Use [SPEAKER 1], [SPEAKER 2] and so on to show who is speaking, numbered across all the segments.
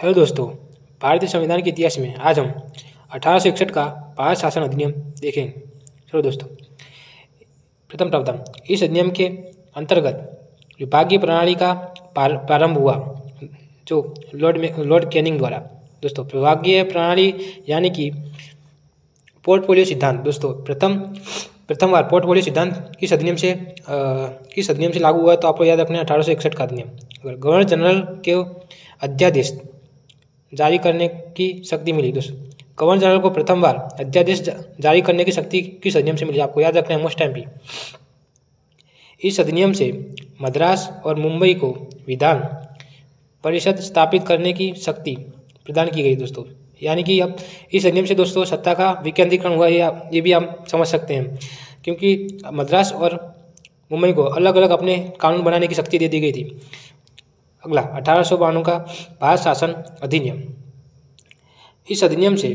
[SPEAKER 1] Hello दोस्तों, भारतीय संविधान के इतिहास में आज हम 1861 का भारत शासन अधिनियम देखेंगे। चलो दोस्तों, प्रथम प्रावधान। इस अधिनियम के अंतर्गत विभागीय प्रणाली का प्रारंभ हुआ, जो लॉर्ड कैनिंग द्वारा। दोस्तों, विभागीय प्रणाली यानी कि पोर्टफोलियो सिद्धांत। दोस्तों, प्रथम बार पोर्टफोलियो सिद्धांत किस अधिनियम से लागू हुआ, तो आपको याद रखना है 1861 का अधिनियम। अगर गवर्नर जनरल के अध्यादेश जारी करने की शक्ति मिली। दोस्तों, गवर्नर जनरल को प्रथम बार अध्यादेश जारी करने की शक्ति किस अधिनियम से मिली, आपको याद रखना है मोस्ट टाइम भी। इस अधिनियम से मद्रास और मुंबई को विधान परिषद स्थापित करने की शक्ति प्रदान की गई। दोस्तों, यानी कि अब इस अधिनियम से दोस्तों सत्ता का विकेंद्रीकरण हुआ, ये भी हम समझ सकते हैं, क्योंकि मद्रास और मुंबई को अलग अलग अपने कानून बनाने की शक्ति दे दी गई थी। अगला 1892 का भारत शासन अधिनियम। इस अधिनियम से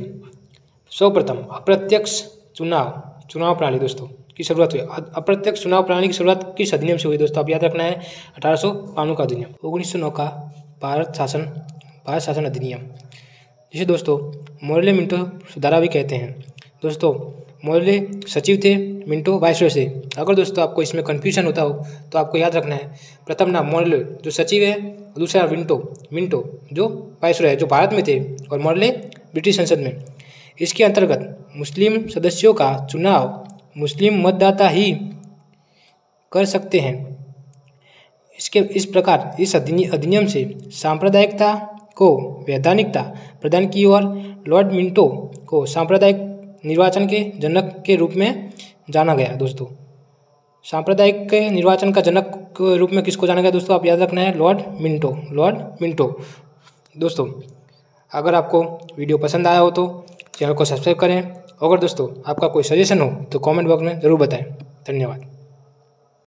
[SPEAKER 1] सर्वप्रथम अप्रत्यक्ष चुनाव प्रणाली दोस्तों की शुरुआत हुई। अप्रत्यक्ष चुनाव प्रणाली की शुरुआत किस अधिनियम से हुई दोस्तों, आप याद रखना है 1892 का अधिनियम। 1909 का भारत शासन अधिनियम, जिसे दोस्तों मोर्ले मिंटो सुधारा भी कहते हैं। दोस्तों, मोर्ले सचिव थे, मिंटो वाइसरॉय थे। अगर दोस्तों आपको इसमें कन्फ्यूजन होता हो तो आपको याद रखना है, प्रथम नाम मोर्ले जो सचिव है, दूसरा मिंटो जो वाइसरॉय है, जो भारत में थे, और मोर्ले ब्रिटिश संसद में। इसके अंतर्गत मुस्लिम सदस्यों का चुनाव मुस्लिम मतदाता ही कर सकते हैं। इस प्रकार इस अधिनियम से सांप्रदायिकता को वैधानिकता प्रदान की और लॉर्ड मिंटो को सांप्रदायिक निर्वाचन के जनक के रूप में जाना गया। दोस्तों, सांप्रदायिक के निर्वाचन का जनक के रूप में किसको जाना गया दोस्तों, आप याद रखना है लॉर्ड मिंटो। दोस्तों, अगर आपको वीडियो पसंद आया हो तो चैनल को सब्सक्राइब करें। अगर दोस्तों आपका कोई सजेशन हो तो कमेंट बॉक्स में ज़रूर बताएं। धन्यवाद।